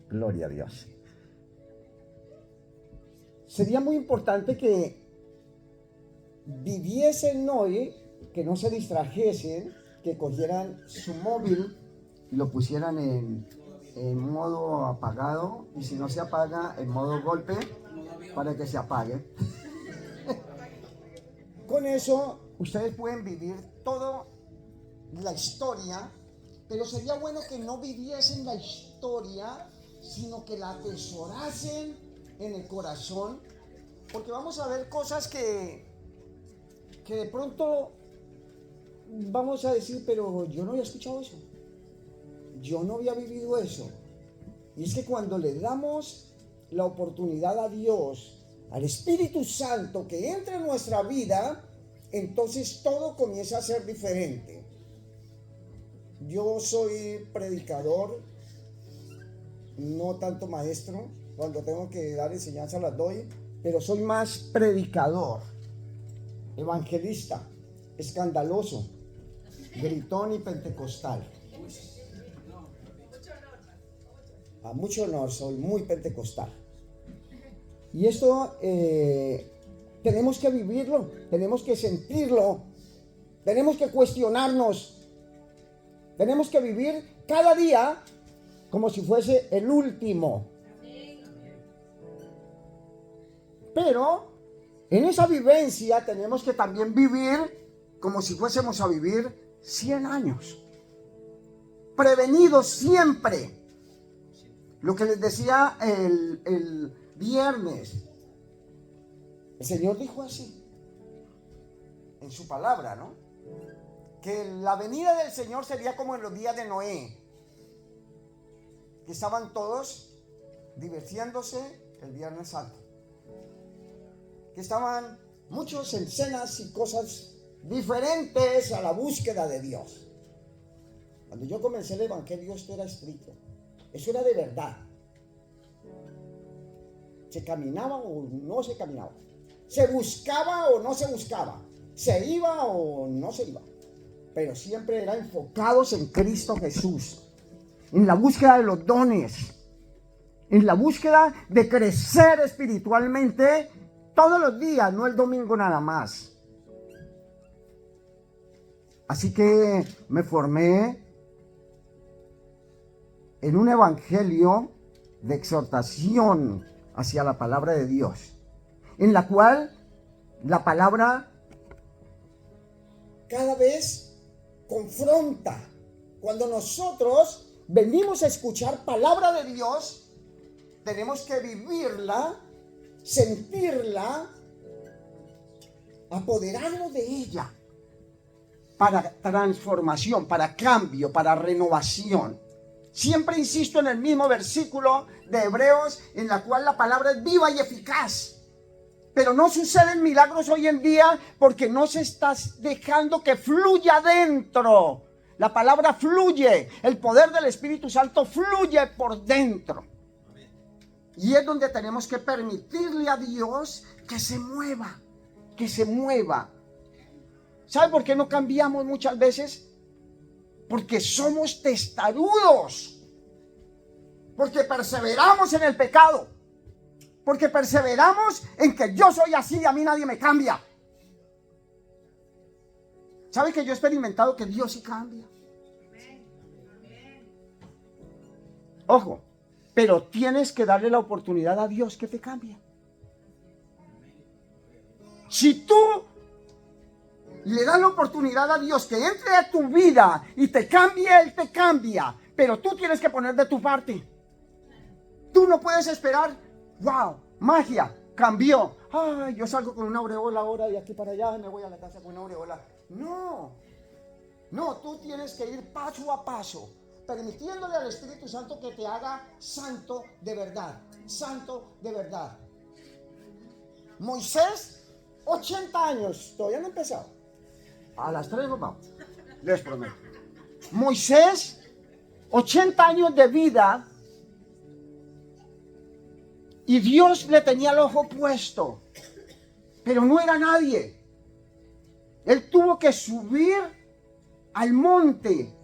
Gloria a Dios. Sería muy importante que viviesen hoy, que no se distrajesen, que cogieran su móvil y lo pusieran en modo apagado, y si no se apaga, en modo golpe, para que se apague. Con eso ustedes pueden vivir toda la historia, pero sería bueno que no viviesen la historia, sino que la atesorasen en el corazón, porque vamos a ver cosas que de pronto vamos a decir, pero yo no había escuchado eso, yo no había vivido eso. Y es que cuando le damos la oportunidad a Dios, al Espíritu Santo que entre en nuestra vida, entonces todo comienza a ser diferente. Yo soy predicador, no tanto maestro. Cuando tengo que dar enseñanza las doy, pero soy más predicador, evangelista, escandaloso, gritón y pentecostal. A mucho honor, soy muy pentecostal. Y esto tenemos que vivirlo, tenemos que sentirlo, tenemos que cuestionarnos, tenemos que vivir cada día como si fuese el último. Pero en esa vivencia tenemos que también vivir como si fuésemos a vivir 100 años. Prevenidos siempre. Lo que les decía el viernes, el Señor dijo así, en su palabra, ¿no? Que la venida del Señor sería como en los días de Noé, que estaban todos divirtiéndose el Viernes Santo, que estaban muchos en cenas y cosas diferentes a la búsqueda de Dios. Cuando yo comencé el Evangelio, esto era escrito, eso era de verdad. Se caminaba o no se caminaba, se buscaba o no se buscaba, se iba o no se iba, pero siempre eran enfocados en Cristo Jesús, en la búsqueda de los dones, en la búsqueda de crecer espiritualmente todos los días, no el domingo nada más. Así que me formé en un evangelio de exhortación hacia la palabra de Dios, en la cual la palabra cada vez confronta. Cuando nosotros venimos a escuchar palabra de Dios, tenemos que vivirla, sentirla, apoderarnos de ella para transformación, para cambio, para renovación. Siempre insisto en el mismo versículo de Hebreos, en la cual la palabra es viva y eficaz. Pero no suceden milagros hoy en día porque no se está dejando que fluya dentro. La palabra fluye, el poder del Espíritu Santo fluye por dentro. Y es donde tenemos que permitirle a Dios que se mueva, que se mueva. ¿Sabe por qué no cambiamos muchas veces? Porque somos testarudos, porque perseveramos en el pecado, porque perseveramos en que yo soy así y a mí nadie me cambia. ¿Sabe que yo he experimentado que Dios sí cambia? Ojo, pero tienes que darle la oportunidad a Dios que te cambie. Si tú le das la oportunidad a Dios que entre a tu vida y te cambie, Él te cambia. Pero tú tienes que poner de tu parte. Tú no puedes esperar, wow, magia, cambió. Ay, yo salgo con una aureola ahora de aquí para allá, me voy a la casa con una aureola. No, tú tienes que ir paso a paso, permitiéndole al Espíritu Santo que te haga santo de verdad, santo de verdad. Moisés, 80 años, todavía no ha empezado. A las 3 nos vamos, les prometo. Moisés, 80 años de vida, y Dios le tenía el ojo puesto, pero no era nadie. Él tuvo que subir al monte,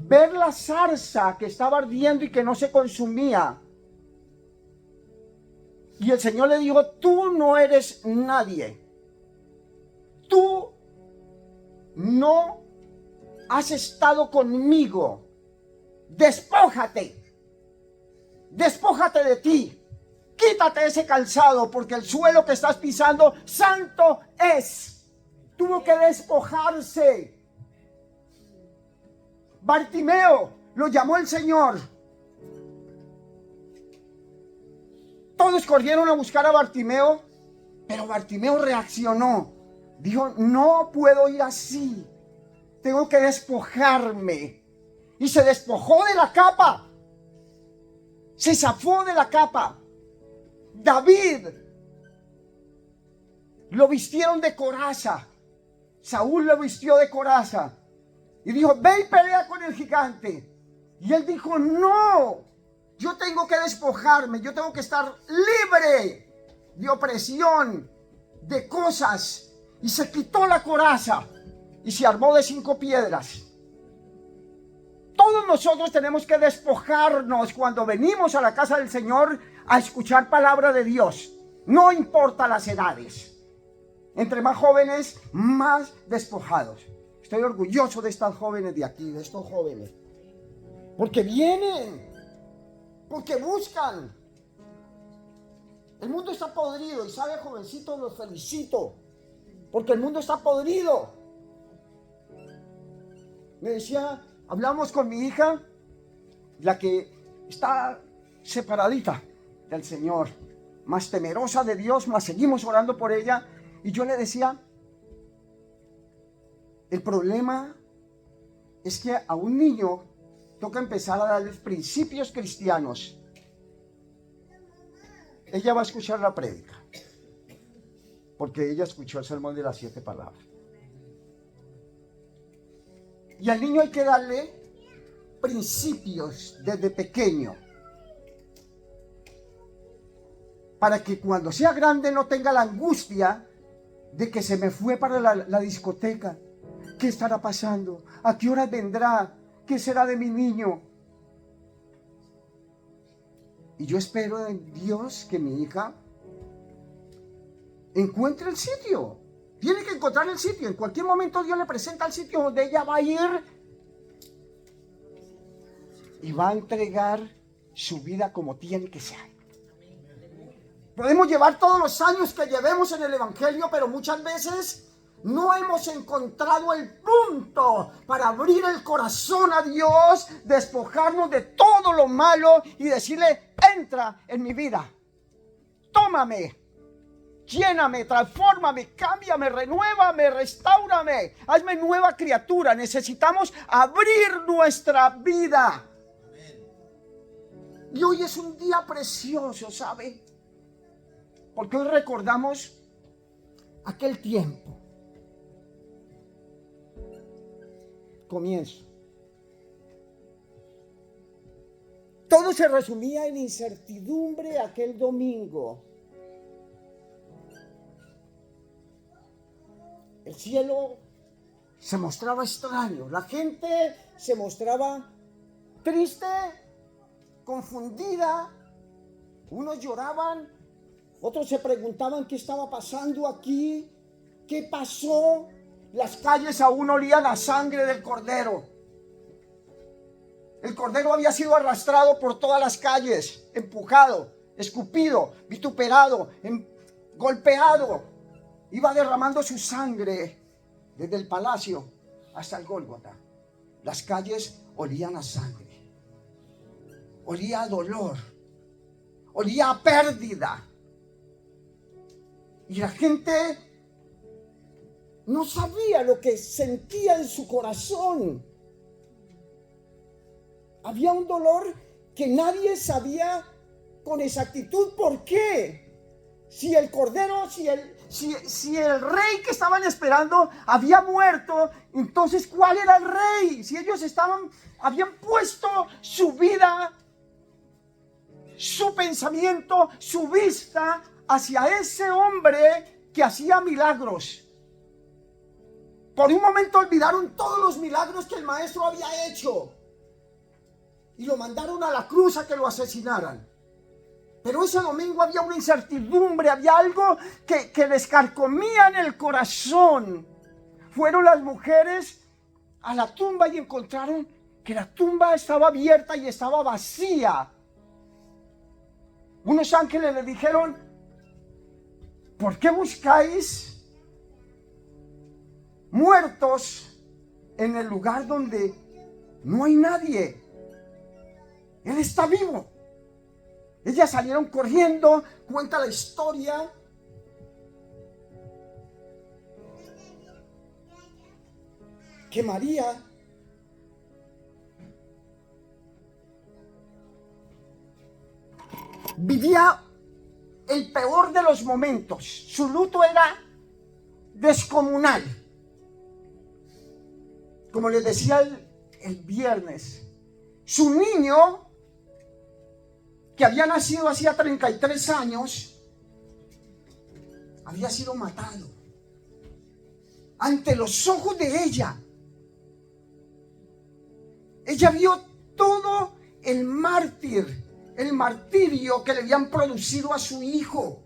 ver la zarza que estaba ardiendo y que no se consumía. Y el Señor le dijo, tú no eres nadie. Tú no has estado conmigo. Despójate. Despójate de ti. Quítate ese calzado porque el suelo que estás pisando santo es. Tuvo que despojarse. Bartimeo lo llamó el Señor. Todos corrieron a buscar a Bartimeo, pero Bartimeo reaccionó. Dijo, no puedo ir así. Tengo que despojarme. Y se despojó de la capa. Se zafó de la capa. David lo vistieron de coraza. Saúl lo vistió de coraza. Y dijo, ve y pelea con el gigante. Y él dijo, no, yo tengo que despojarme, yo tengo que estar libre de opresión, de cosas. Y se quitó la coraza y se armó de 5 piedras. Todos nosotros tenemos que despojarnos cuando venimos a la casa del Señor a escuchar palabra de Dios. No importa las edades. Entre más jóvenes, más despojados. Estoy orgulloso de estas jóvenes de aquí, de estos jóvenes. Porque vienen, porque buscan. El mundo está podrido y sabe, jovencitos, los felicito. Porque el mundo está podrido. Me decía, hablamos con mi hija, la que está separadita del Señor, más temerosa de Dios, más seguimos orando por ella. Y yo le decía, el problema es que a un niño toca empezar a darles principios cristianos. Ella va a escuchar la prédica, porque ella escuchó el sermón de las 7 palabras. Y al niño hay que darle principios desde pequeño, para que cuando sea grande no tenga la angustia de que se me fue para la discoteca. ¿Qué estará pasando? ¿A qué hora vendrá? ¿Qué será de mi niño? Y yo espero en Dios que mi hija encuentre el sitio. Tiene que encontrar el sitio. En cualquier momento Dios le presenta el sitio donde ella va a ir y va a entregar su vida como tiene que ser. Podemos llevar todos los años que llevemos en el Evangelio, pero muchas veces no hemos encontrado el punto para abrir el corazón a Dios, despojarnos de todo lo malo y decirle, entra en mi vida, tómame, lléname, transfórmame, cámbiame, renuévame, restáurame, hazme nueva criatura. Necesitamos abrir nuestra vida. Y hoy es un día precioso, ¿sabe? Porque hoy recordamos aquel tiempo. Comienzo. Todo se resumía en incertidumbre aquel domingo. El cielo se mostraba extraño. La gente se mostraba triste, confundida. Unos lloraban, otros se preguntaban qué estaba pasando aquí, qué pasó. Las calles aún olían a sangre del Cordero. El Cordero había sido arrastrado por todas las calles, empujado, escupido, vituperado, golpeado. Iba derramando su sangre desde el palacio hasta el Gólgota. Las calles olían a sangre, olía a dolor, olía a pérdida. Y la gente no sabía lo que sentía en su corazón. Había un dolor que nadie sabía con exactitud por qué. Si el Cordero, si el rey que estaban esperando había muerto, entonces ¿cuál era el rey? Si ellos habían puesto su vida, su pensamiento, su vista hacia ese hombre que hacía milagros. Por un momento olvidaron todos los milagros que el maestro había hecho. y lo mandaron a la cruz a que lo asesinaran. Pero ese domingo había una incertidumbre, había algo que les carcomía en el corazón. Fueron las mujeres a la tumba y encontraron que la tumba estaba abierta y estaba vacía. Unos ángeles le dijeron: ¿por qué buscáis muertos en el lugar donde no hay nadie? Él está vivo. Ellas salieron corriendo, cuenta la historia. Que María vivía el peor de los momentos. Su luto era descomunal. Como les decía el viernes, su niño, que había nacido hacía 33 años, había sido matado ante los ojos de ella. Ella vio todo el martirio que le habían producido a su hijo.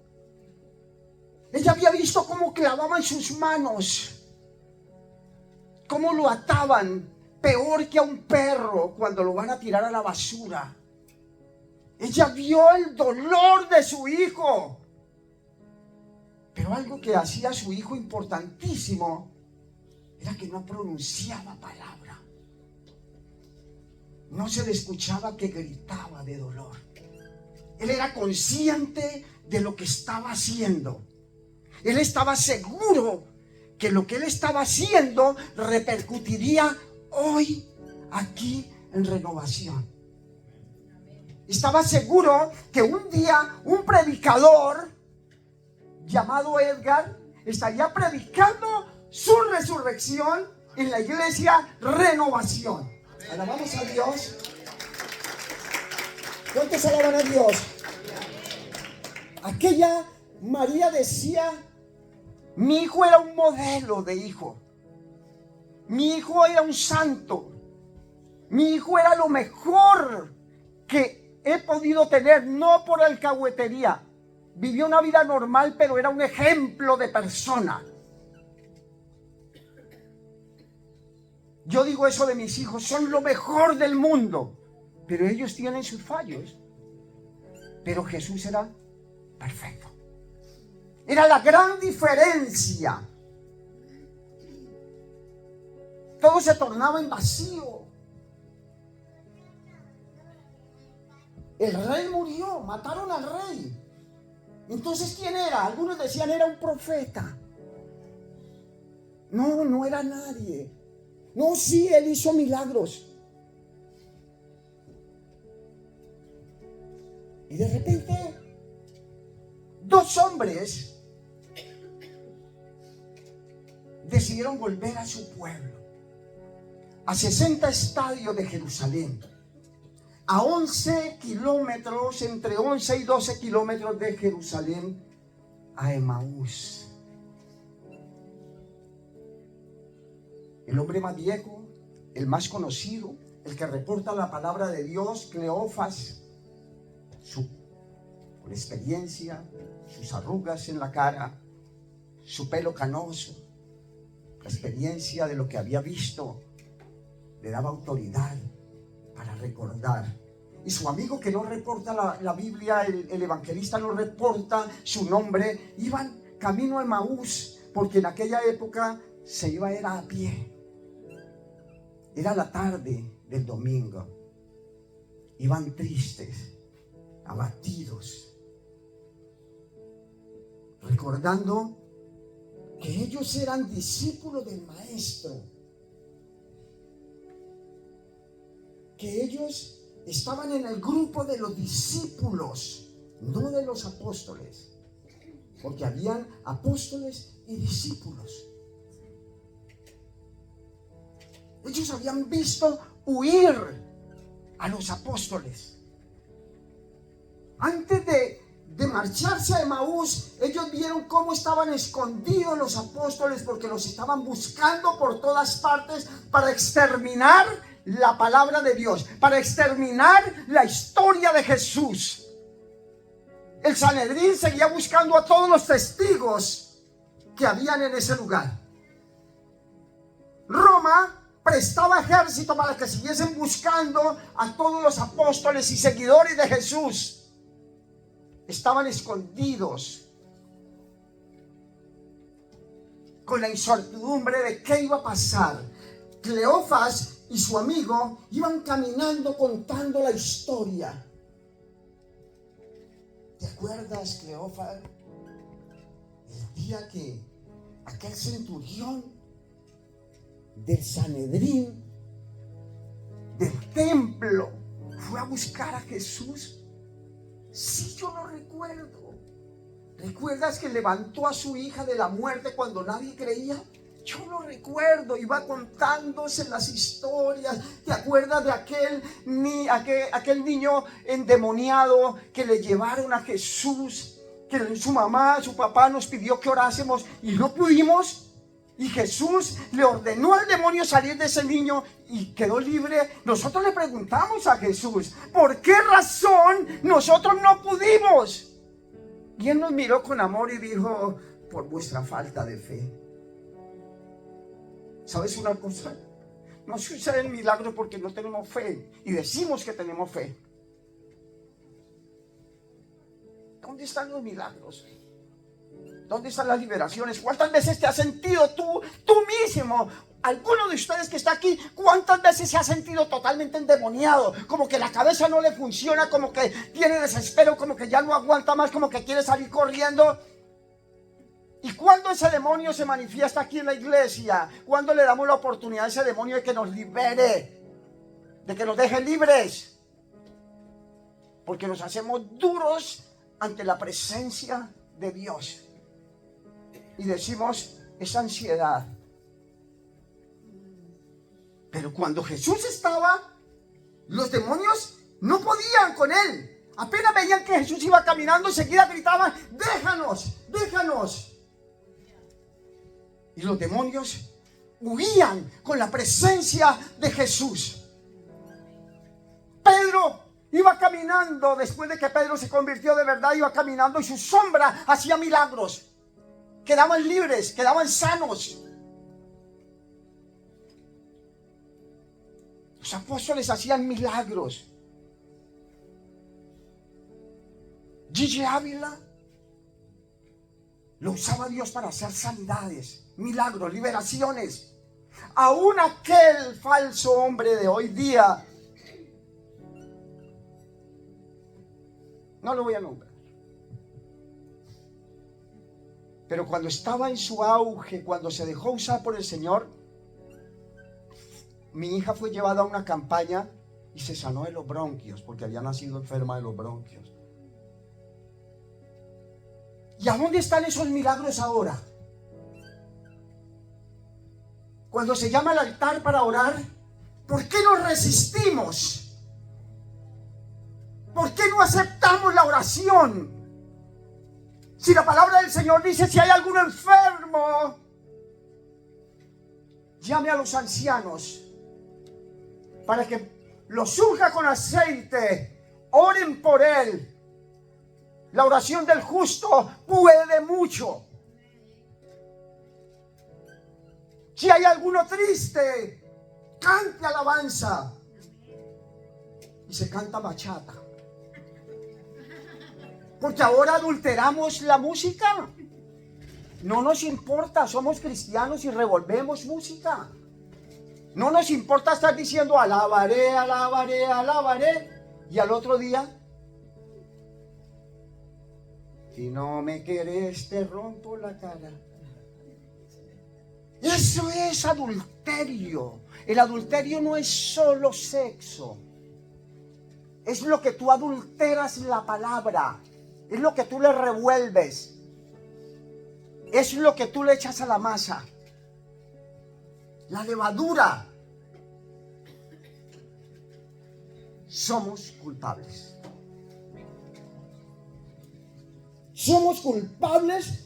Ella había visto cómo clavaban sus manos, cómo lo ataban, peor que a un perro cuando lo van a tirar a la basura. Ella vio el dolor de su hijo. Pero algo que hacía a su hijo importantísimo era que no pronunciaba palabra. No se le escuchaba que gritaba de dolor. Él era consciente de lo que estaba haciendo. Él estaba seguro que lo que él estaba haciendo repercutiría hoy aquí en Renovación. Estaba seguro que un día un predicador llamado Edgar estaría predicando su resurrección en la iglesia Renovación. Alabamos a Dios. ¿Cuántos alaban a Dios? Aquella María decía: mi hijo era un modelo de hijo. Mi hijo era un santo. Mi hijo era lo mejor que he podido tener, no por alcahuetería. Vivió una vida normal, pero era un ejemplo de persona. Yo digo eso de mis hijos: son lo mejor del mundo, pero ellos tienen sus fallos. Pero Jesús era perfecto. Era la gran diferencia. Todo se tornaba en vacío. El rey murió, mataron al rey. Entonces, ¿quién era? Algunos decían era un profeta. No, no era nadie. No, sí, él hizo milagros. Y de repente, dos hombres decidieron volver a su pueblo, a 60 estadios de Jerusalén, a 11 kilómetros, entre 11 y 12 kilómetros de Jerusalén, a Emaús. El hombre más viejo, el más conocido, el que reporta la palabra de Dios, Cleofas, por experiencia, sus arrugas en la cara, su pelo canoso, la experiencia de lo que había visto, le daba autoridad para recordar. Y su amigo, que no reporta la Biblia, el evangelista no reporta su nombre, iban camino a Emaús, porque en aquella época se iba era a pie. Era la tarde del domingo. Iban tristes, abatidos, recordando que ellos eran discípulos del Maestro, que ellos estaban en el grupo de los discípulos, no de los apóstoles, porque habían apóstoles y discípulos. Ellos habían visto huir a los apóstoles. Antes de marcharse a Emaús, ellos vieron cómo estaban escondidos los apóstoles, porque los estaban buscando por todas partes para exterminar la palabra de Dios, para exterminar la historia de Jesús. El Sanedrín seguía buscando a todos los testigos que habían en ese lugar. Roma prestaba ejército para que siguiesen buscando a todos los apóstoles y seguidores de Jesús. Estaban escondidos con la incertidumbre de qué iba a pasar. Cleofas y su amigo iban caminando contando la historia. ¿Te acuerdas, Cleofas? El día que aquel centurión del Sanedrín, del templo, fue a buscar a Jesús. Sí, yo lo recuerdo. ¿Recuerdas que levantó a su hija de la muerte cuando nadie creía? Yo lo recuerdo, iba contándose las historias. ¿Te acuerdas de aquel niño endemoniado que le llevaron a Jesús? Que su mamá, su papá nos pidió que orásemos y no pudimos. Y Jesús le ordenó al demonio salir de ese niño y quedó libre. Nosotros le preguntamos a Jesús, ¿por qué razón nosotros no pudimos? Y Él nos miró con amor y dijo, por vuestra falta de fe. ¿Sabes una cosa? No suceden milagros porque no tenemos fe y decimos que tenemos fe. ¿Dónde están los milagros? ¿Dónde están las liberaciones? ¿Cuántas veces te has sentido tú mismo? Alguno de ustedes que está aquí, ¿cuántas veces se ha sentido totalmente endemoniado? Como que la cabeza no le funciona, como que tiene desespero, como que ya no aguanta más, como que quiere salir corriendo. ¿Y cuándo ese demonio se manifiesta aquí en la iglesia? ¿Cuándo le damos la oportunidad a ese demonio de que nos libere? De que nos deje libres. Porque nos hacemos duros ante la presencia de Dios. Y decimos, es ansiedad. Pero cuando Jesús estaba, los demonios no podían con Él. Apenas veían que Jesús iba caminando, enseguida gritaban, déjanos, déjanos. Y los demonios huían con la presencia de Jesús. Pedro iba caminando, después de que Pedro se convirtió de verdad, iba caminando y su sombra hacía milagros. Quedaban libres, quedaban sanos. Los apóstoles hacían milagros. Gigi Ávila lo usaba Dios para hacer sanidades, milagros, liberaciones. Aún aquel falso hombre de hoy día, no lo voy a nombrar, pero cuando estaba en su auge, cuando se dejó usar por el Señor, mi hija fue llevada a una campaña y se sanó de los bronquios, porque había nacido enferma de los bronquios. ¿Y a dónde están esos milagros ahora? Cuando se llama al altar para orar, ¿por qué nos resistimos? ¿Por qué no aceptamos la oración? Si la palabra del Señor dice, si hay algún enfermo, llame a los ancianos para que los unja con aceite, oren por él. La oración del justo puede mucho. Si hay alguno triste, cante alabanza. Y se canta bachata. Porque ahora adulteramos la música. No nos importa, somos cristianos y revolvemos música. No nos importa estar diciendo alabaré, alabaré, alabaré. Y al otro día, si no me quieres te rompo la cara. Eso es adulterio. El adulterio no es solo sexo. Es lo que tú adulteras la palabra. Es lo que tú le revuelves. Es lo que tú le echas a la masa. La levadura. Somos culpables. Somos culpables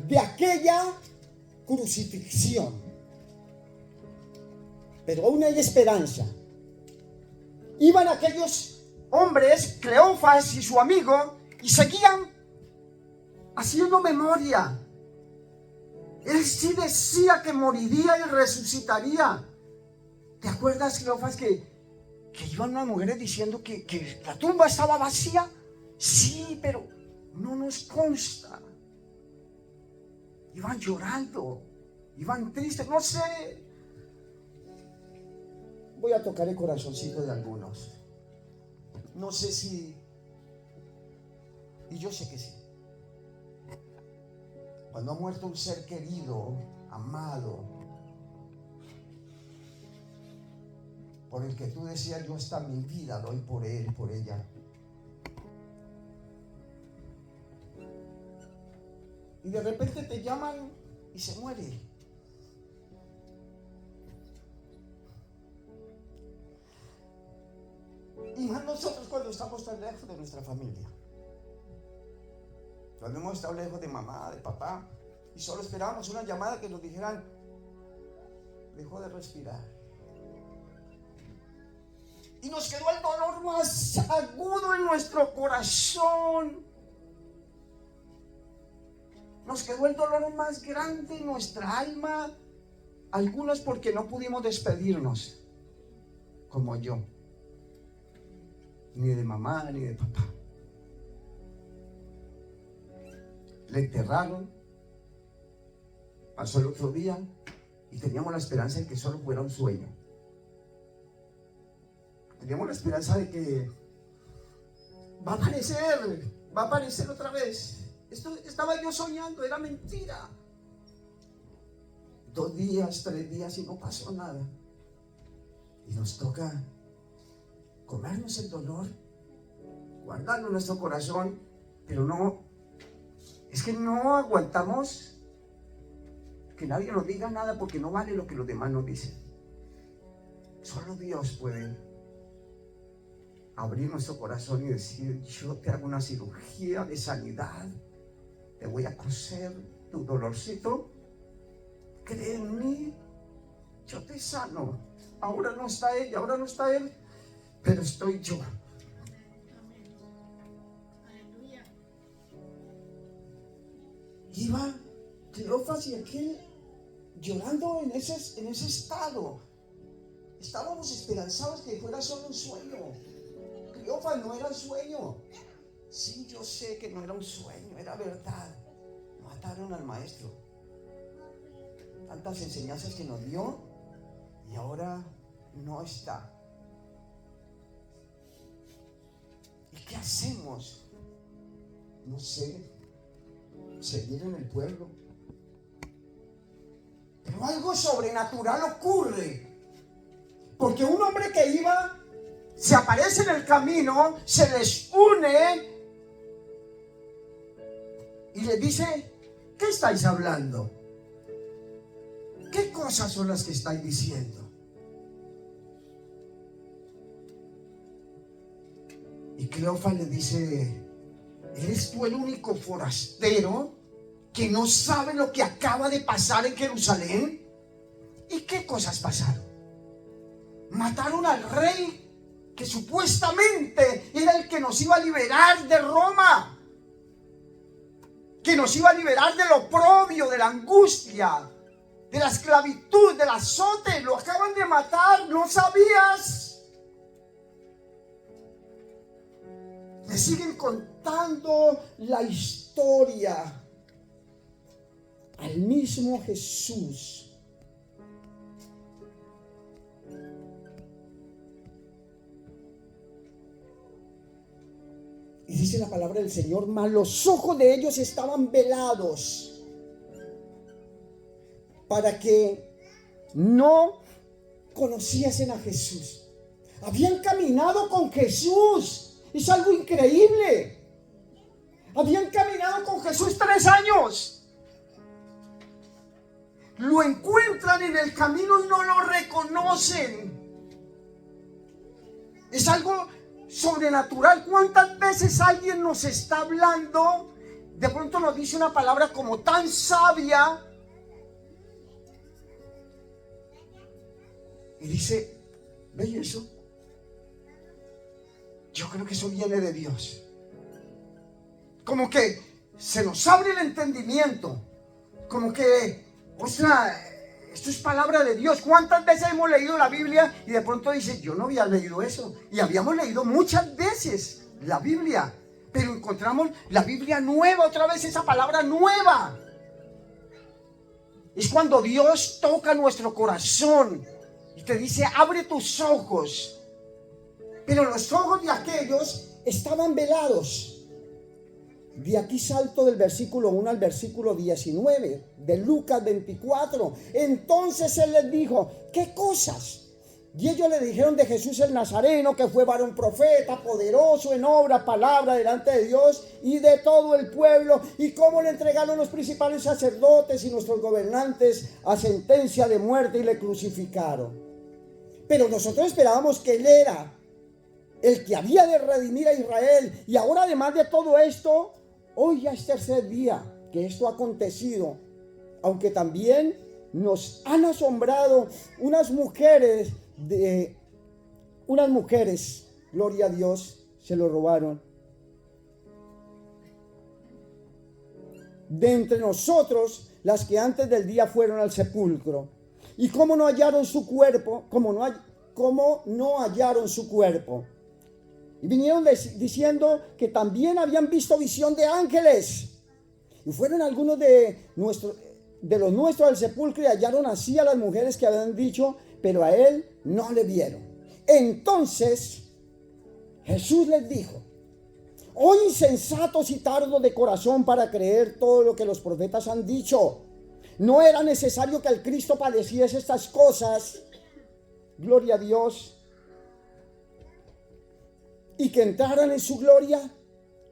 de aquella crucifixión. pero aún hay esperanza. Iban aquellos hombres, Cleofas y su amigo, y seguían haciendo memoria. Él sí decía que moriría y resucitaría. ¿Te acuerdas, Cleofas, que iban unas mujeres diciendo que la tumba estaba vacía? Sí, pero no nos consta. Iban llorando, iban tristes, no sé. Voy a tocar el corazoncito de algunos. No sé si, y yo sé que sí. Cuando ha muerto un ser querido, amado, por el que tú decías, yo hasta mi vida doy por él, por ella. Y de repente te llaman y se muere. Y más nosotros cuando estamos tan lejos de nuestra familia. Cuando hemos estado lejos de mamá, de papá, y solo esperábamos una llamada que nos dijeran, dejó de respirar. Y nos quedó el dolor más agudo en nuestro corazón. Nos quedó el dolor más grande en nuestra alma. Algunos porque no pudimos despedirnos, como yo. Ni de mamá, ni de papá. Le enterraron. Pasó el otro día y teníamos la esperanza de que solo fuera un sueño. Teníamos la esperanza de que va a aparecer otra vez. Esto estaba yo soñando, era mentira. 2 días, 3 días y no pasó nada. Y nos toca comernos el dolor, guardarlo en nuestro corazón, pero no, es que no aguantamos que nadie nos diga nada porque no vale lo que los demás nos dicen. Solo Dios puede abrir nuestro corazón y decir, yo te hago una cirugía de sanidad, te voy a coser tu dolorcito, cree en mí, yo te sano. Ahora no está ella, ahora no está él, pero estoy yo. Iba Cleofas y aquel llorando en ese estado. Estábamos esperanzados que fuera solo un sueño. Cleofas, no era un sueño. Sí, yo sé que no era un sueño, era verdad. Mataron al maestro. Tantas enseñanzas que nos dio y ahora no está. ¿Y qué hacemos? No sé, seguir en el pueblo. Pero algo sobrenatural ocurre. Porque un hombre que iba, se aparece en el camino, se les une y les dice, ¿qué estáis hablando? ¿Qué cosas son las que estáis diciendo? Y Cleofas le dice, ¿eres tú el único forastero que no sabe lo que acaba de pasar en Jerusalén? ¿Y qué cosas pasaron? Mataron al rey que supuestamente era el que nos iba a liberar de Roma, que nos iba a liberar del oprobio, de la angustia, de la esclavitud, del azote. Lo acaban de matar, ¿no sabías? Le siguen contando la historia al mismo Jesús. Y dice la palabra del Señor, mas los ojos de ellos estaban velados para que no conociesen a Jesús. Habían caminado con Jesús. Es algo increíble. Habían caminado con Jesús 3 años. Lo encuentran en el camino y no lo reconocen. Es algo sobrenatural. ¿Cuántas veces alguien nos está hablando? De pronto nos dice una palabra como tan sabia. Y dice, ¿veis eso? Yo creo que eso viene de Dios. Como que se nos abre el entendimiento. Como que, ostras, esto es palabra de Dios. ¿Cuántas veces hemos leído la Biblia y de pronto dice, yo no había leído eso? Y habíamos leído muchas veces la Biblia, pero encontramos la Biblia nueva, otra vez esa palabra nueva. Es cuando Dios toca nuestro corazón y te dice, abre tus ojos. Pero los ojos de aquellos estaban velados. De aquí salto del versículo 1 al versículo 19 de Lucas 24. Entonces él les dijo, ¿qué cosas? Y ellos le dijeron de Jesús el Nazareno, que fue varón profeta, poderoso en obra, palabra delante de Dios y de todo el pueblo, y cómo le entregaron los principales sacerdotes y nuestros gobernantes a sentencia de muerte y le crucificaron. Pero nosotros esperábamos que él era el que había de redimir a Israel. Y ahora, además de todo esto, hoy ya es tercer día que esto ha acontecido, aunque también nos han asombrado unas mujeres, gloria a Dios, se lo robaron. De entre nosotros, las que antes del día fueron al sepulcro. Y cómo no hallaron su cuerpo, cómo no hallaron su cuerpo. Y vinieron diciendo que también habían visto visión de ángeles. Y fueron algunos de los nuestros al sepulcro y hallaron así a las mujeres que habían dicho, pero a él no le vieron. Entonces Jesús les dijo, oh insensatos y tardos de corazón para creer todo lo que los profetas han dicho. ¿No era necesario que el Cristo padeciese estas cosas? Gloria a Dios. Y que entraran en su gloria.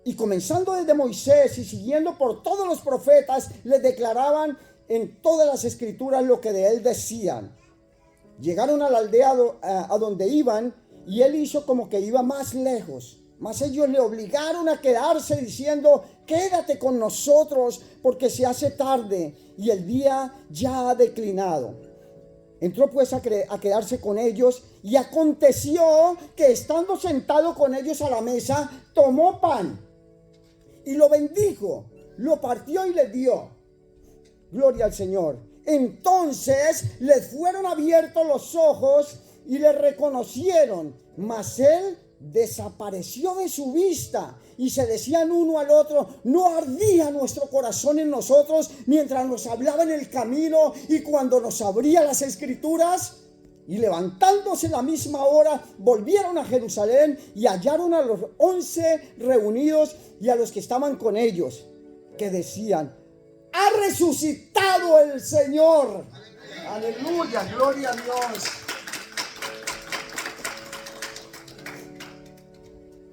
Y comenzando desde Moisés y siguiendo por todos los profetas, les declaraban en todas las escrituras lo que de él decían. Llegaron a la aldea a donde iban, y él hizo como que iba más lejos. Mas ellos le obligaron a quedarse diciendo, quédate con nosotros porque se hace tarde y el día ya ha declinado. Entró pues a quedarse con ellos, y aconteció que estando sentado con ellos a la mesa, tomó pan y lo bendijo, lo partió y les dio. Gloria al Señor. Entonces les fueron abiertos los ojos y le reconocieron, mas él desapareció de su vista. Y se decían uno al otro, ¿no ardía nuestro corazón en nosotros mientras nos hablaba en el camino y cuando nos abría las escrituras? Y levantándose la misma hora, volvieron a Jerusalén y hallaron a los 11 reunidos y a los que estaban con ellos, que decían, ¡ha resucitado el Señor! Aleluya, gloria a Dios.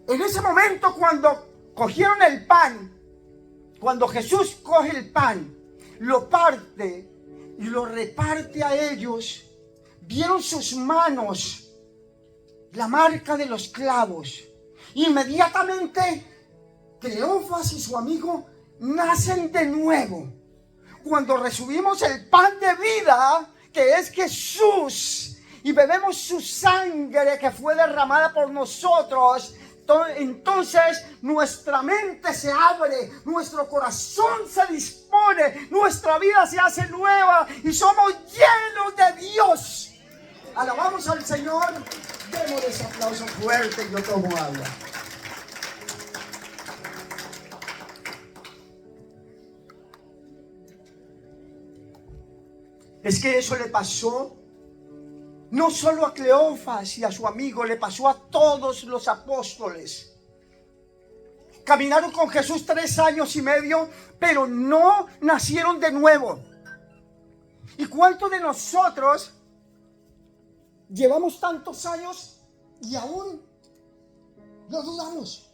En ese momento, cuando cogieron el pan, cuando Jesús coge el pan, lo parte y lo reparte a ellos, vieron sus manos, la marca de los clavos. Inmediatamente, Cleofas y su amigo nacen de nuevo. Cuando recibimos el pan de vida, que es Jesús, y bebemos su sangre que fue derramada por nosotros, entonces nuestra mente se abre, nuestro corazón se dispone, nuestra vida se hace nueva y somos llenos de Dios. Alabamos al Señor. Demos ese aplauso fuerte y yo tomo agua. Es que eso le pasó no solo a Cleofas y a su amigo, le pasó a todos los apóstoles. Caminaron con Jesús 3 años y medio, pero no nacieron de nuevo. ¿Y cuántos de nosotros llevamos tantos años y aún lo dudamos?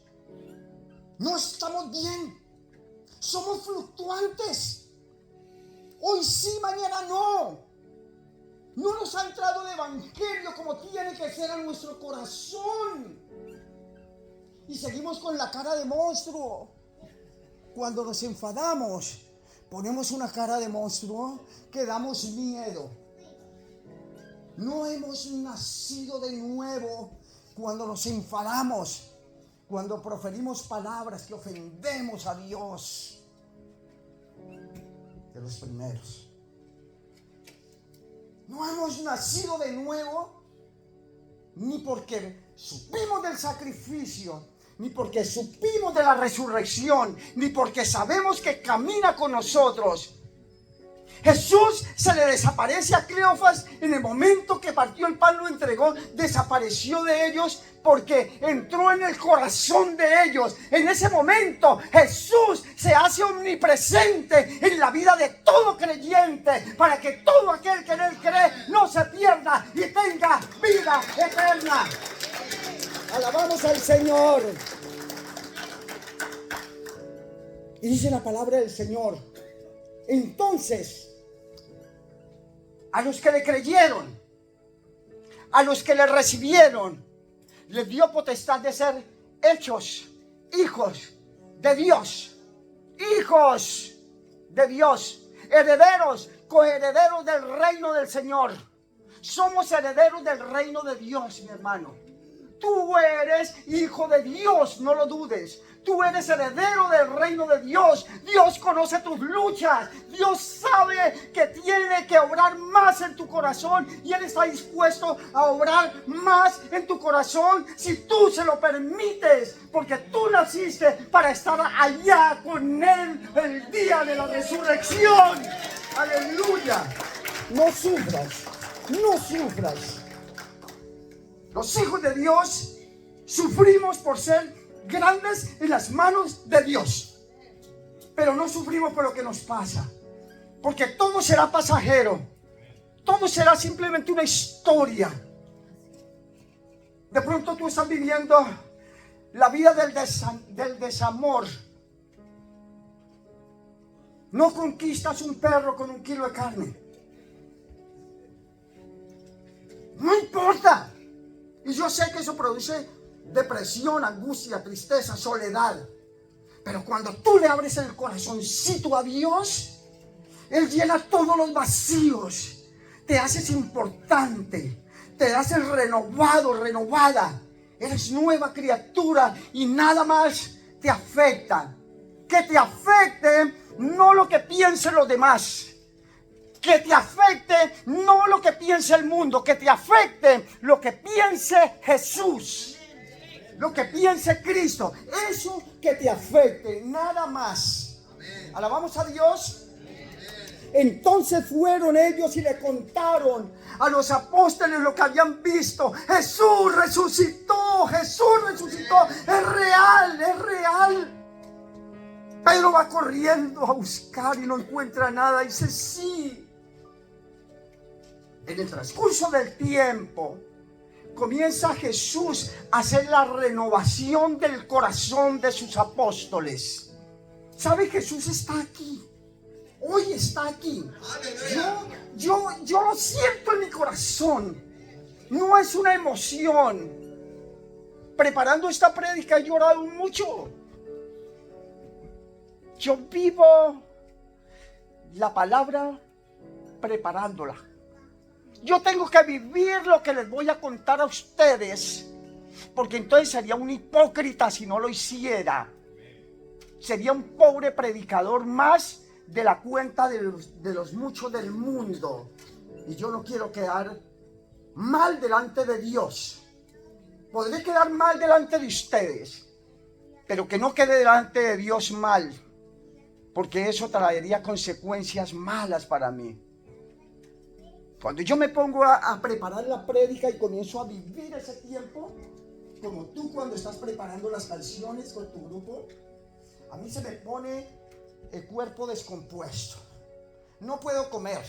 No estamos bien. Somos fluctuantes. Hoy sí, mañana no. No nos ha entrado el evangelio como tiene que ser a nuestro corazón. Y seguimos con la cara de monstruo. Cuando nos enfadamos, ponemos una cara de monstruo que damos miedo. No hemos nacido de nuevo cuando nos enfadamos, cuando proferimos palabras que ofendemos a Dios. De los primeros. No hemos nacido de nuevo ni porque supimos del sacrificio, ni porque supimos de la resurrección, ni porque sabemos que camina con nosotros. Jesús se le desaparece a Cleofas en el momento que partió el pan, lo entregó, desapareció de ellos porque entró en el corazón de ellos. En ese momento Jesús se hace omnipresente en la vida de todo creyente para que todo aquel que en él cree no se pierda y tenga vida eterna. Alabamos al Señor. Y dice la palabra del Señor: entonces, a los que le creyeron, a los que le recibieron, les dio potestad de ser hechos hijos de Dios. Hijos de Dios, herederos, coherederos del reino del Señor. Somos herederos del reino de Dios, mi hermano. Tú eres hijo de Dios, no lo dudes. Tú eres heredero del reino de Dios. Dios conoce tus luchas. Dios sabe que tiene que obrar más en tu corazón. Y Él está dispuesto a obrar más en tu corazón si tú se lo permites. Porque tú naciste para estar allá con Él el día de la resurrección. Aleluya. No sufras. No sufras. Los hijos de Dios sufrimos por ser grandes en las manos de Dios, pero no sufrimos por lo que nos pasa, porque todo será pasajero, todo será simplemente una historia. De pronto tú estás viviendo la vida del desamor. No conquistas un perro con 1 kilo de carne, no importa. Y yo sé que eso produce depresión, angustia, tristeza, soledad. Pero cuando tú le abres el corazoncito a Dios, Él llena todos los vacíos. Te haces importante. Te haces renovado, renovada. Eres nueva criatura y nada más te afecta. Que te afecte no lo que piensen los demás. Que te afecte no lo que piense el mundo, que te afecte lo que piense Jesús, lo que piense Cristo. Eso que te afecte, nada más. Alabamos a Dios. Entonces fueron ellos y le contaron a los apóstoles lo que habían visto. Jesús resucitó, Jesús resucitó. Es real, es real. Pedro va corriendo a buscar y no encuentra nada. Dice, sí. En el transcurso del tiempo, comienza Jesús a hacer la renovación del corazón de sus apóstoles. ¿Sabe? Jesús está aquí. Hoy está aquí. Yo lo siento en mi corazón. No es una emoción. Preparando esta prédica he llorado mucho. Yo vivo la palabra preparándola. Yo tengo que vivir lo que les voy a contar a ustedes, porque entonces sería un hipócrita si no lo hiciera. Sería un pobre predicador más de la cuenta de los muchos del mundo. Y yo no quiero quedar mal delante de Dios. Podré quedar mal delante de ustedes, pero que no quede delante de Dios mal, porque eso traería consecuencias malas para mí. Cuando yo me pongo a preparar la prédica y comienzo a vivir ese tiempo, como tú cuando estás preparando las canciones con tu grupo, a mí se me pone el cuerpo descompuesto. No puedo comer,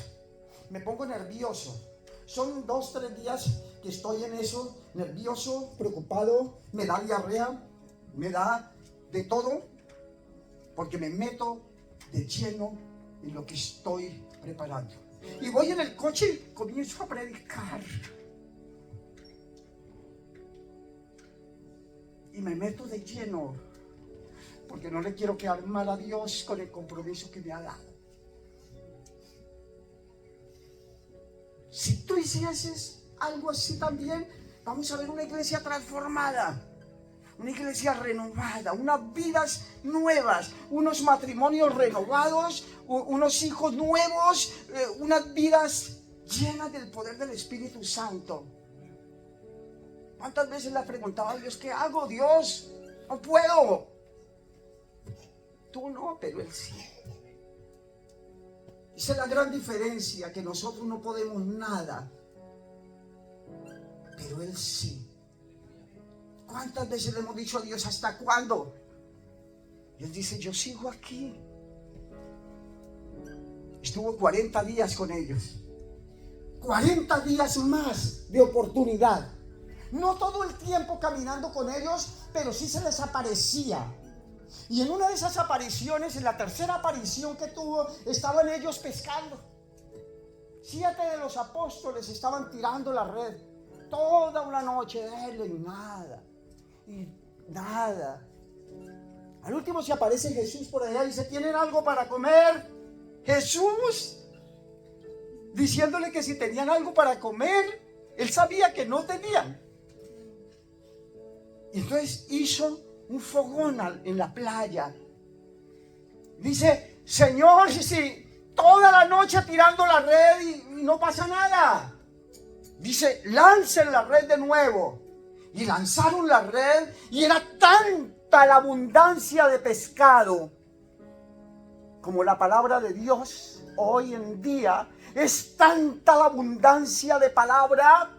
me pongo nervioso. Son 2, 3 días que estoy en eso, nervioso, preocupado, me da diarrea, me da de todo, porque me meto de lleno en lo que estoy preparando. Y voy en el coche y comienzo a predicar. Y me meto de lleno, porque no le quiero quedar mal a Dios con el compromiso que me ha dado. Si tú hicieses algo así también vamos a ver una iglesia transformada, una iglesia renovada, unas vidas nuevas, unos matrimonios renovados, unos hijos nuevos, unas vidas llenas del poder del Espíritu Santo. ¿Cuántas veces le preguntaba a Dios, qué hago, Dios? No puedo. Tú no, pero Él sí. Esa es la gran diferencia, que nosotros no podemos nada, pero Él sí. ¿Cuántas veces le hemos dicho a Dios, hasta cuándo? Y Él dice, yo sigo aquí. Estuvo 40 días con ellos. 40 días más de oportunidad. No todo el tiempo caminando con ellos, pero sí se les aparecía. Y en una de esas apariciones, en la tercera aparición que tuvo, estaban ellos pescando. 7 de los apóstoles estaban tirando la red toda una noche, nada y nada. Al último se aparece Jesús por allá y dice, ¿tienen algo para comer? Jesús diciéndole que si tenían algo para comer, Él sabía que no tenían. Y entonces hizo un fogón en la playa. Dice, Señor, si toda la noche tirando la red y no pasa nada. Dice, lancen la red de nuevo. Y lanzaron la red y era tanta la abundancia de pescado como la palabra de Dios hoy en día. Es tanta la abundancia de palabra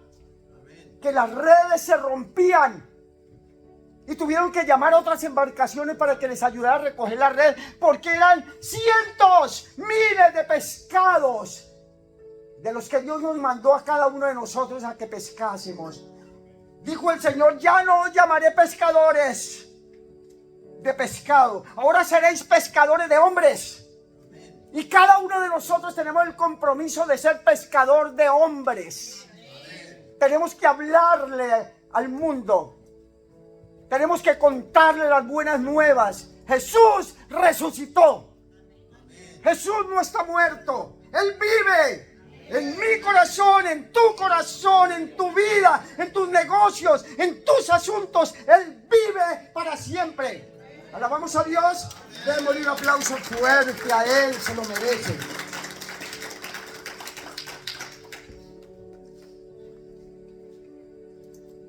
que las redes se rompían. Y tuvieron que llamar a otras embarcaciones para que les ayudara a recoger la red, porque eran cientos, miles de pescados de los que Dios nos mandó a cada uno de nosotros a que pescásemos. Dijo el Señor, ya no os llamaré pescadores de pescado, ahora seréis pescadores de hombres. Y cada uno de nosotros tenemos el compromiso de ser pescador de hombres. Tenemos que hablarle al mundo. Tenemos que contarle las buenas nuevas. Jesús resucitó. Jesús no está muerto. Él vive en mi corazón, en tu corazón, en tu vida, en tus negocios, en tus asuntos. Él vive para siempre. Alabamos a Dios. Démosle un aplauso fuerte a Él, se lo merece.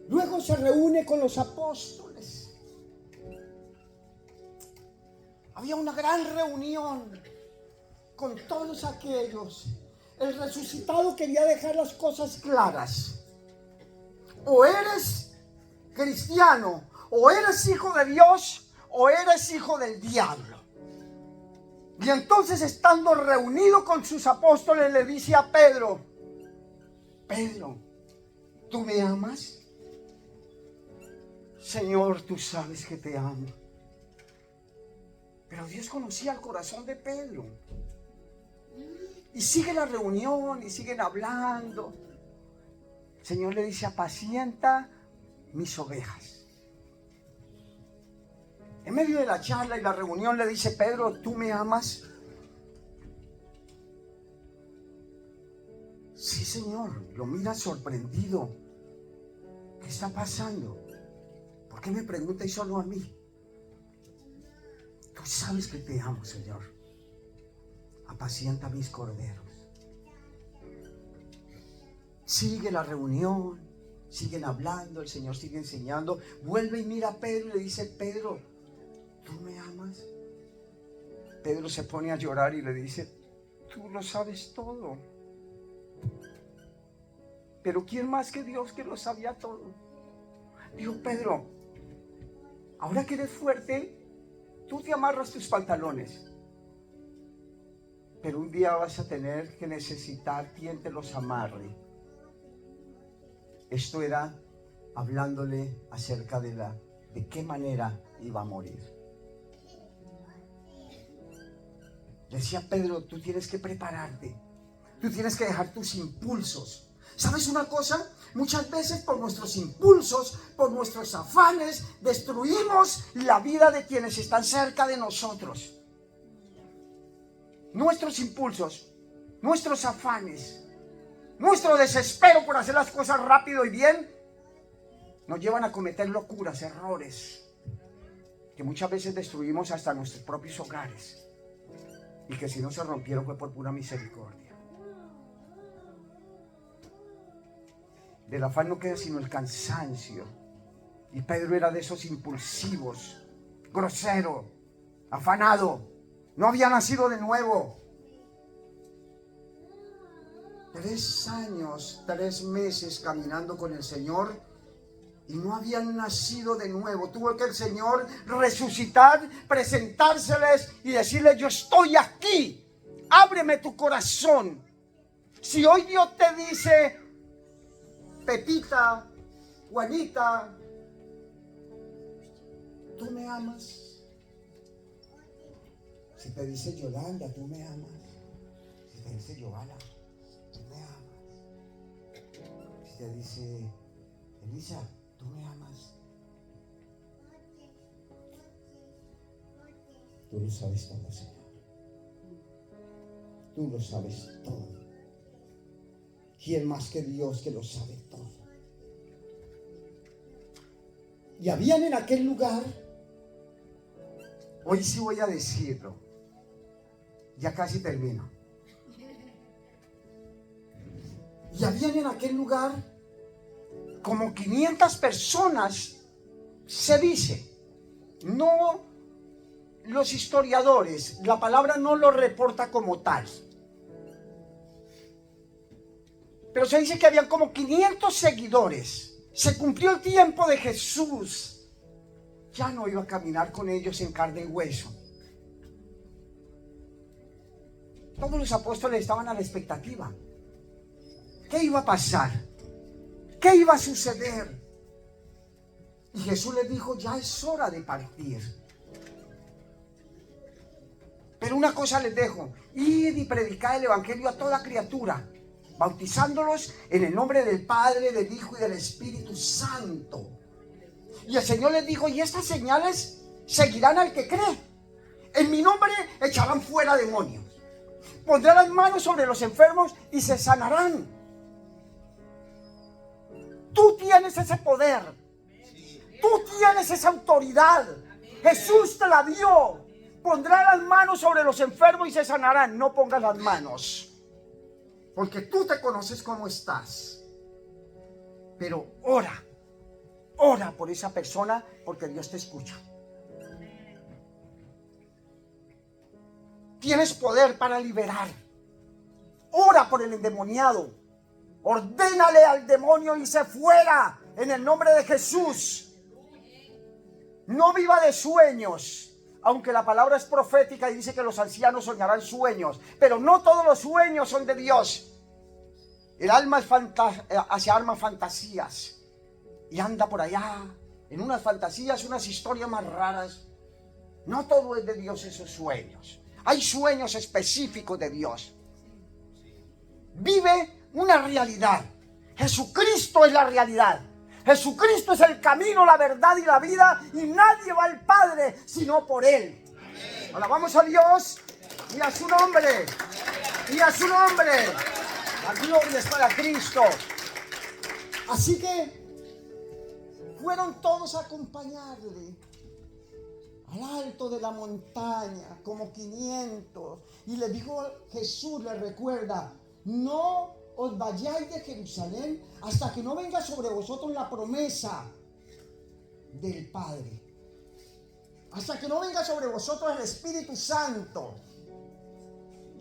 Luego se reúne con los apóstoles. Había una gran reunión con todos aquellos. El resucitado quería dejar las cosas claras. O eres cristiano, o eres hijo de Dios, o eres hijo del diablo. Y entonces, estando reunido con sus apóstoles, le dice a Pedro, Pedro, ¿tú me amas? Señor, tú sabes que te amo. Pero Dios conocía el corazón de Pedro. Y sigue la reunión y siguen hablando. El Señor le dice, apacienta mis ovejas. En medio de la charla y la reunión le dice, Pedro, ¿tú me amas? Sí, Señor. Lo mira sorprendido. ¿Qué está pasando? ¿Por qué me preguntáis solo a mí? Tú sabes que te amo, Señor. Apacienta mis corderos. Sigue la reunión, siguen hablando, el Señor sigue enseñando. Vuelve y mira a Pedro y le dice, Pedro, ¿tú me amas? Pedro se pone a llorar y le dice, tú lo sabes todo. Pero ¿quién más que Dios que lo sabía todo? Dijo, Pedro, ahora que eres fuerte, tú te amarras tus pantalones, pero un día vas a tener que necesitar quien te los amarre. Esto era hablándole acerca de qué manera iba a morir. Decía Pedro, tú tienes que prepararte, tú tienes que dejar tus impulsos. ¿Sabes una cosa? Muchas veces por nuestros impulsos, por nuestros afanes, destruimos la vida de quienes están cerca de nosotros. Nuestros impulsos, nuestros afanes. nuestro desespero por hacer las cosas rápido y bien, nos llevan a cometer locuras, errores, que muchas veces destruimos hasta nuestros propios hogares, y que si no se rompieron fue por pura misericordia. Del afán no queda sino el cansancio, y Pedro era de esos impulsivos, grosero, afanado, no había nacido de nuevo. 3 años, 3 meses caminando con el Señor y no habían nacido de nuevo. Tuvo que el Señor resucitar, presentárseles y decirles: yo estoy aquí, ábreme tu corazón. Si hoy Dios te dice: Pepita, Juanita, ¿tú me amas? Si te dice Yolanda, ¿tú me amas? Si te dice Giovanna, ¿tú me amas? Si te dice Elisa, ¿tú me amas? Tú lo sabes todo, Señor. Tú lo sabes todo. ¿Quién más que Dios que lo sabe todo? Y habían en aquel lugar, hoy sí voy a decirlo, ya casi termino. Y habían en aquel lugar como 500 personas, se dice. No, los historiadores, la palabra no lo reporta como tal, pero se dice que habían como 500 seguidores. Se cumplió el tiempo de Jesús. Ya no iba a caminar con ellos en carne y hueso. Todos los apóstoles estaban a la expectativa. ¿Qué iba a pasar? ¿Qué iba a suceder? Y Jesús les dijo: ya es hora de partir. Pero una cosa les dejo: id y predicad el evangelio a toda criatura, bautizándolos en el nombre del Padre, del Hijo y del Espíritu Santo. Y el Señor les dijo: y estas señales seguirán al que cree. En mi nombre echarán fuera demonios, pondrán las manos sobre los enfermos y se sanarán. Tú tienes ese poder, tú tienes esa autoridad. Jesús te la dio. Pondrán las manos sobre los enfermos y se sanarán. No pongas las manos, porque tú te conoces cómo estás. Pero ora por esa persona, porque Dios te escucha. Tienes poder para liberar. Ora por el endemoniado. Ordénale al demonio y se fuera en el nombre de Jesús. No viva de sueños. Aunque la palabra es profética y dice que los ancianos soñarán sueños, pero no todos los sueños son de Dios. El alma hace armas fantasías y anda por allá en unas fantasías, unas historias más raras. No todo es de Dios esos sueños. Hay sueños específicos de Dios. Vive una realidad. Jesucristo es la realidad. Jesucristo es el camino, la verdad y la vida, y nadie va al Padre sino por Él. Alabamos a Dios y a su nombre. Y a su nombre. La gloria es para Cristo. Así que fueron todos a acompañarle al alto de la montaña, como 500. Y le dijo Jesús, le recuerda: no os vayáis de Jerusalén hasta que no venga sobre vosotros la promesa del Padre. Hasta que no venga sobre vosotros el Espíritu Santo.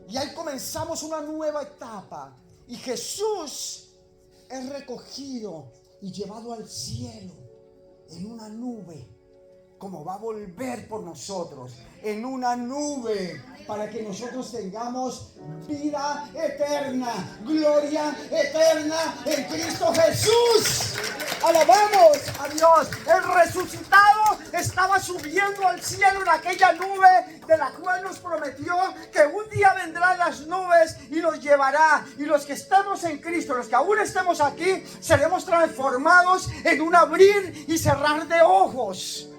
Y ahí comenzamos una nueva etapa. Y Jesús es recogido y llevado al cielo en una nube, como va a volver por nosotros, en una nube, para que nosotros tengamos vida eterna, gloria eterna en Cristo Jesús. Alabamos a Dios. El resucitado estaba subiendo al cielo en aquella nube, de la cual nos prometió que un día vendrán las nubes y nos llevará. Y los que estemos en Cristo, los que aún estemos aquí, seremos transformados en un abrir y cerrar de ojos.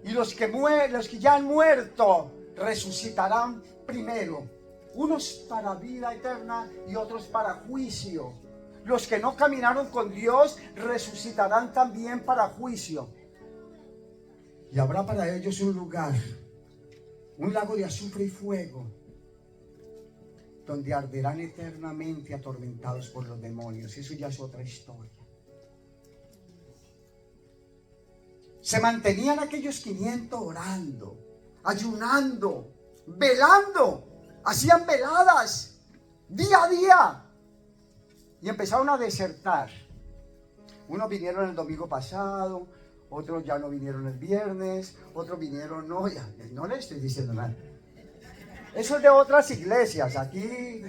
Y los que ya han muerto resucitarán primero. unos para vida eterna y otros para juicio. Los que no caminaron con Dios resucitarán también para juicio. Y habrá para ellos un lugar, un lago de azufre y fuego, donde arderán eternamente atormentados por los demonios. Eso ya es otra historia. Se mantenían aquellos 500 orando, ayunando, velando. Hacían veladas día a día. Y empezaron a desertar. Unos vinieron el domingo pasado, otros ya no vinieron el viernes, otros vinieron, no le estoy diciendo nada. Eso es de otras iglesias, aquí.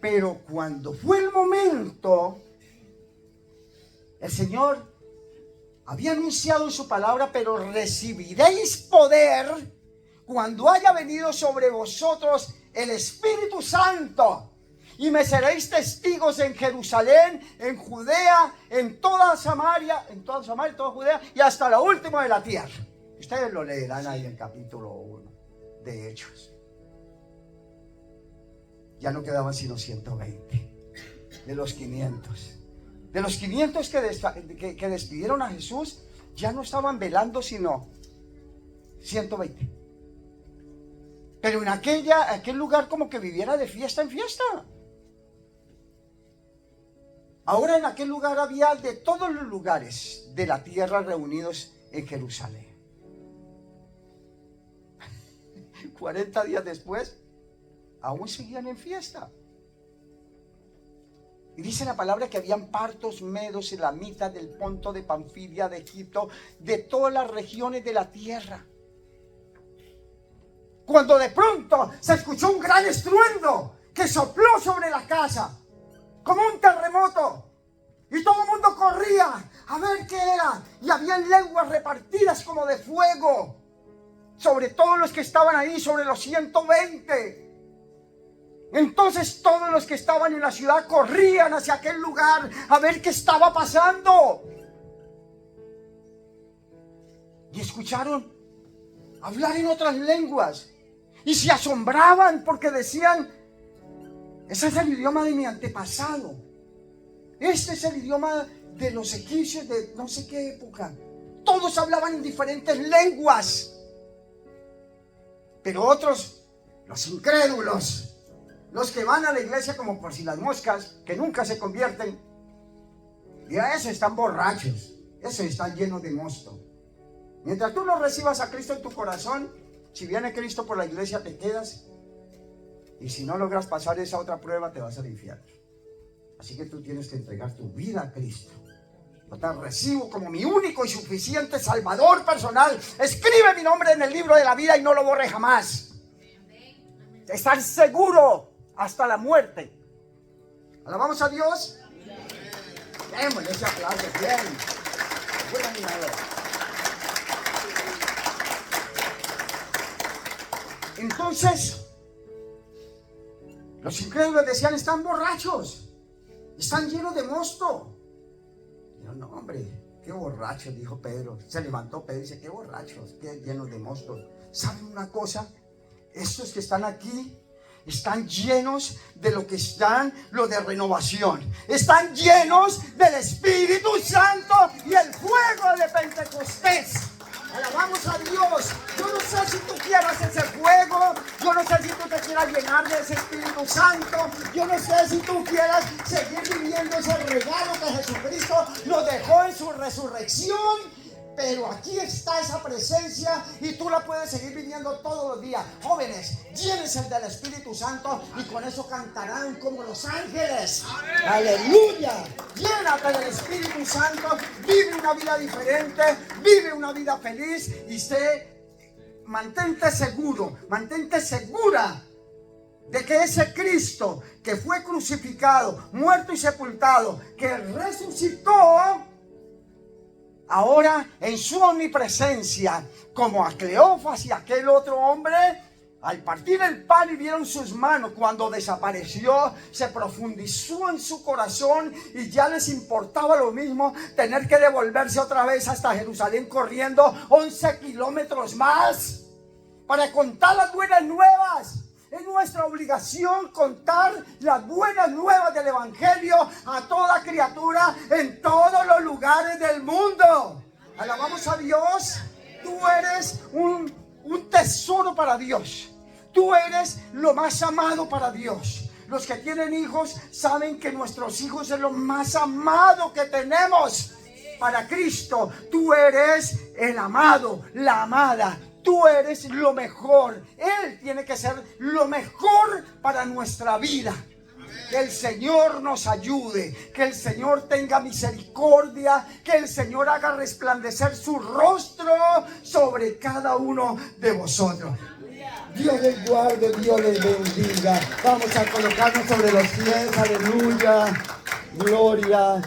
Pero cuando fue el momento, el Señor había anunciado en su palabra, pero recibiréis poder cuando haya venido sobre vosotros el Espíritu Santo. Y me seréis testigos en Jerusalén, en Judea, en toda Samaria, toda Judea y hasta la última de la tierra. Ustedes lo leerán ahí en capítulo 1 de Hechos. Ya no quedaban sino 120 de los 500. De los 500 que despidieron a Jesús, ya no estaban velando sino 120. Pero en aquel lugar como que viviera de fiesta en fiesta. Ahora en aquel lugar había de todos los lugares de la tierra reunidos en Jerusalén. 40 días después, aún seguían en fiesta. Y dice la palabra que habían partos, medos, elamitas, del Ponto, de Panfilia, de Egipto, de todas las regiones de la tierra. Cuando de pronto se escuchó un gran estruendo que sopló sobre la casa, como un terremoto, y todo el mundo corría a ver qué era, y habían lenguas repartidas como de fuego sobre todos los que estaban ahí, sobre los 120. Entonces todos los que estaban en la ciudad corrían hacia aquel lugar a ver qué estaba pasando, y escucharon hablar en otras lenguas y se asombraban porque decían: ese es el idioma de mi antepasado, este es el idioma de los egipcios de no sé qué época. Todos hablaban en diferentes lenguas, pero otros, los incrédulos, los que van a la iglesia como por si las moscas, que nunca se convierten, y a esos están borrachos, esos están llenos de mosto. Mientras tú no recibas a Cristo en tu corazón, si viene Cristo por la iglesia te quedas, y si no logras pasar esa otra prueba te vas al infierno. Así que tú tienes que entregar tu vida a Cristo. Yo te recibo como mi único y suficiente Salvador personal. Escribe mi nombre en el libro de la vida y no lo borre jamás. Estar seguro hasta la muerte. ¿Alabamos a Dios? Démosle ese aplauso, bien. Buen animador. Entonces, los incrédulos decían: están borrachos, están llenos de mosto. Yo, no, hombre, qué borrachos, dijo Pedro. Se levantó Pedro y dice: qué borrachos, qué llenos de mosto. ¿Saben una cosa? Estos que están aquí están llenos de lo que están, lo de renovación. Están llenos del Espíritu Santo y el fuego de Pentecostés. Alabamos a Dios. Yo no sé si tú quieras ese fuego. Yo no sé si tú te quieras llenar de ese Espíritu Santo. Yo no sé si tú quieras seguir viviendo ese regalo que Jesucristo nos dejó en su resurrección. Pero aquí está esa presencia y tú la puedes seguir viviendo todos los días. Jóvenes, llénense del Espíritu Santo y con eso cantarán como los ángeles. ¡Amén! ¡Aleluya! Llénate del Espíritu Santo, vive una vida diferente, vive una vida feliz y mantente seguro, mantente segura de que ese Cristo que fue crucificado, muerto y sepultado, que resucitó, ahora en su omnipresencia, como a Cleofas y aquel otro hombre, Al partir el pan y vieron sus manos, cuando desapareció, se profundizó en su corazón y ya les importaba lo mismo tener que devolverse otra vez hasta Jerusalén corriendo 11 kilómetros más para contar las buenas nuevas. Es nuestra obligación contar las buenas nuevas del Evangelio a toda criatura en todos los lugares del mundo. Alabamos a Dios. Tú eres un tesoro para Dios. Tú eres lo más amado para Dios. Los que tienen hijos saben que nuestros hijos es lo más amado que tenemos para Cristo. Tú eres el amado, la amada. Tú eres lo mejor. Él tiene que ser lo mejor para nuestra vida. Que el Señor nos ayude, que el Señor tenga misericordia, que el Señor haga resplandecer su rostro sobre cada uno de vosotros. Dios les guarde, Dios les bendiga. Vamos a colocarnos sobre los pies, aleluya, gloria.